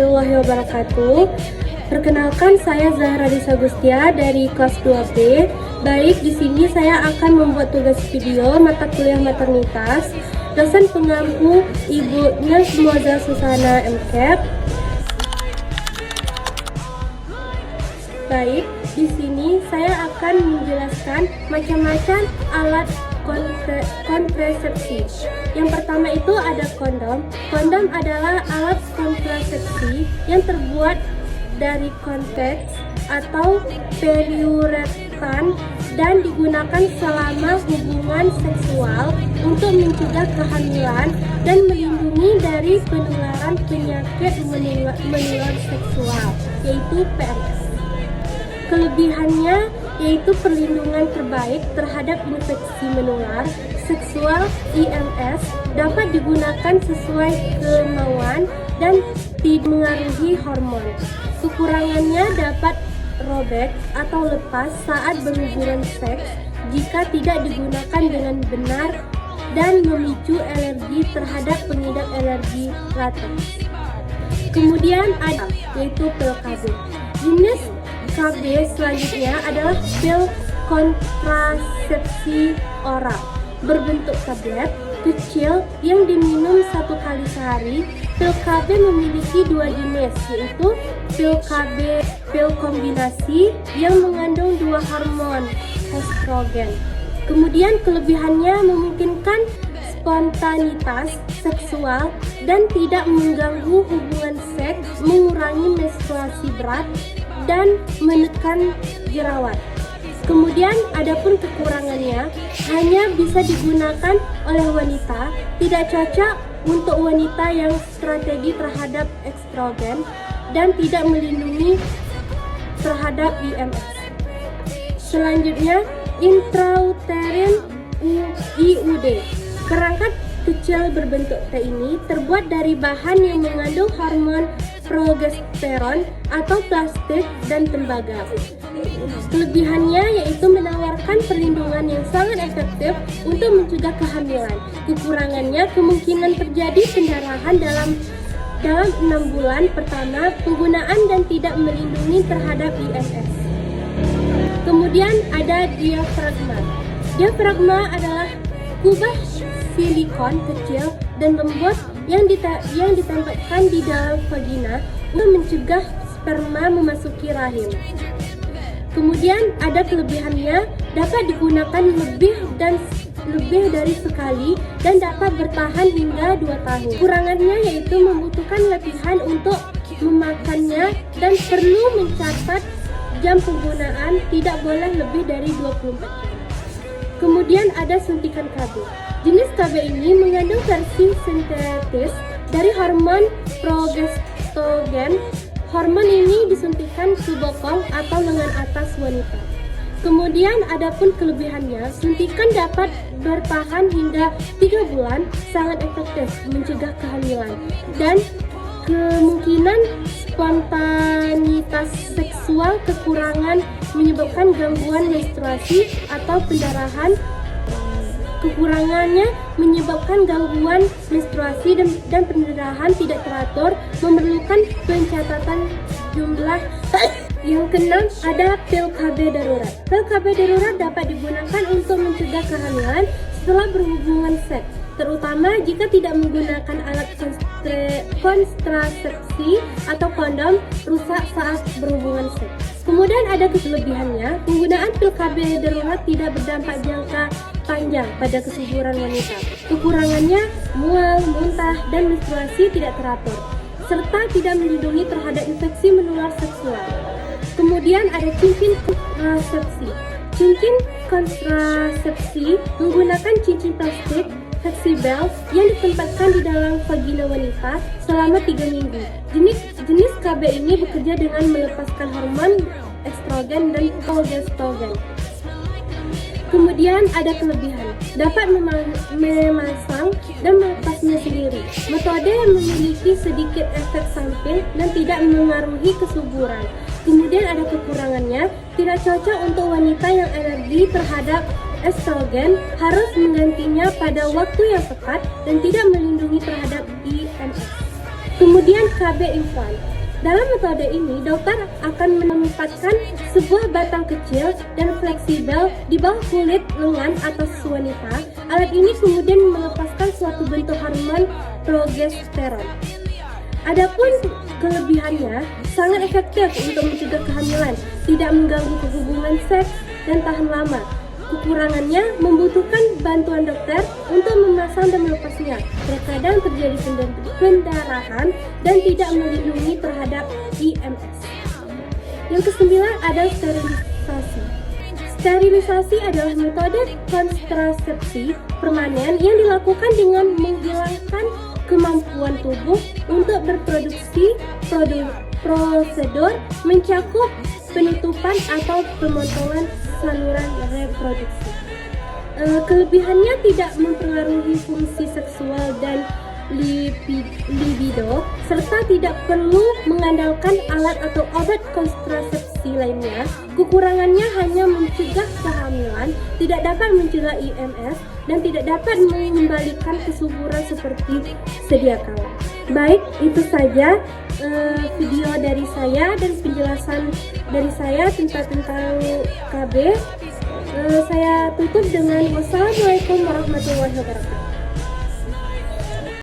warahmatullahi wabarakatuh. Perkenalkan, saya Zahra Disa Gustia dari kelas 2B. Baik, di sini saya akan membuat tugas video mata kuliah maternitas. Dosen pengampu Ibu Nurse Moza Susana MCAP. Baik, di sini saya akan menjelaskan macam-macam alat kontrasepsi. Yang pertama itu ada kondom. Kondom adalah alat kontrasepsi yang terbuat dari konteks atau periuretan dan digunakan selama hubungan seksual untuk mencegah kehamilan dan melindungi dari penularan penyakit menular seksual, yaitu PMS. Kelebihannya yaitu perlindungan terbaik terhadap infeksi menular seksual IMS, dapat digunakan sesuai kemauan dan tidak mengaruhi hormon. Kekurangannya dapat robek atau lepas saat berhubungan seks jika tidak digunakan dengan benar dan memicu alergi terhadap pengidap alergi latex. Kemudian ada yaitu pil KB. Jenis KB selanjutnya adalah pil kontrasepsi oral berbentuk tablet kecil yang diminum 1 kali sehari. Pil KB memiliki 2 jenis, yaitu pil KB pil kombinasi yang mengandung 2 hormon estrogen. Kemudian kelebihannya memungkinkan spontanitas seksual dan tidak mengganggu hubungan seks, mengurangi menstruasi berat dan menekan jerawat. Kemudian adapun kekurangannya, hanya bisa digunakan oleh wanita, tidak cocok untuk wanita yang strategi terhadap estrogen dan tidak melindungi terhadap IMS. Selanjutnya, intrauterine IUD. Perangkat kecil berbentuk T ini terbuat dari bahan yang mengandung hormon progesteron atau plastik dan tembaga. Kelebihannya yaitu menawarkan perlindungan yang sangat efektif untuk mencegah kehamilan. Kekurangannya kemungkinan terjadi pendarahan dalam 6 bulan pertama penggunaan dan tidak melindungi terhadap IMS. Kemudian ada diafragma. Diafragma adalah kubah silikon kecil dan lembut yang ditempatkan di dalam vagina untuk mencegah sperma memasuki rahim. Kemudian ada kelebihannya, dapat digunakan lebih dari sekali dan dapat bertahan hingga 2 tahun. Kurangannya yaitu membutuhkan latihan untuk memakannya dan perlu mencatat jam penggunaan, tidak boleh lebih dari 24 jam. Kemudian ada suntikan KB. Jenis KB ini mengandung versi sintetis dari hormon progesteron. Hormon ini disuntikan ke bokong atau lengan atas wanita. Kemudian adapun kelebihannya, suntikan dapat bertahan hingga 3 bulan, sangat efektif mencegah kehamilan dan kemungkinan spontanitas seksual kekurangan menyebabkan gangguan menstruasi atau pendarahan. Kekurangannya menyebabkan gangguan menstruasi dan pendarahan tidak teratur, memerlukan pencatatan jumlah. Yang keenam ada pil KB darurat. Pil KB darurat dapat digunakan untuk mencegah kehamilan setelah berhubungan seks, terutama jika tidak menggunakan alat kontrasepsi atau kondom rusak saat berhubungan seks. Kemudian ada kelebihannya, penggunaan pil KB darurat tidak berdampak jangka panjang pada kesuburan wanita. Kekurangannya, mual, muntah, dan menstruasi tidak teratur, serta tidak melindungi terhadap infeksi menular seksual. Kemudian ada cincin kontrasepsi. Cincin kontrasepsi menggunakan cincin plastik fleksibel yang ditempatkan di dalam vagina wanita selama 3 minggu. Jenis KB ini bekerja dengan melepaskan hormon estrogen dan progesteron. Kemudian ada kelebihan, dapat memasang dan melepasnya sendiri. Metode yang memiliki sedikit efek samping dan tidak mengaruhi kesuburan. Kemudian ada kekurangannya, tidak cocok untuk wanita yang alergi terhadap estrogen, harus menggantinya pada waktu yang tepat dan tidak melindungi terhadap IMS. Kemudian KB implant. Dalam metode ini, dokter akan menempatkan sebuah batang kecil dan fleksibel di bawah kulit lengan atas wanita. Alat ini kemudian melepaskan suatu bentuk hormon progesteron. Adapun kelebihannya, sangat efektif untuk mencegah kehamilan, tidak mengganggu hubungan seks, dan tahan lama. Kekurangannya membutuhkan bantuan dokter untuk memasang dan melepasnya. Terkadang terjadi pendarahan dan tidak melindungi terhadap IMS. Yang kesembilan adalah sterilisasi. Sterilisasi adalah metode kontrasepsi permanen yang dilakukan dengan menghilangkan kemampuan tubuh untuk berproduksi. Prosedur mencakup penutupan atau pemotongan saluran reproduksi. Kelebihannya tidak mempengaruhi fungsi seksual dan libido, serta tidak perlu mengandalkan alat atau obat kontrasepsi lainnya. Kekurangannya hanya mencegah kehamilan, tidak dapat mencegah IMS, dan tidak dapat mengembalikan kesuburan seperti sedia kala. Baik, itu saja video dari saya dan penjelasan dari saya tentang KB. Saya tutup dengan wassalamualaikum warahmatullahi wabarakatuh.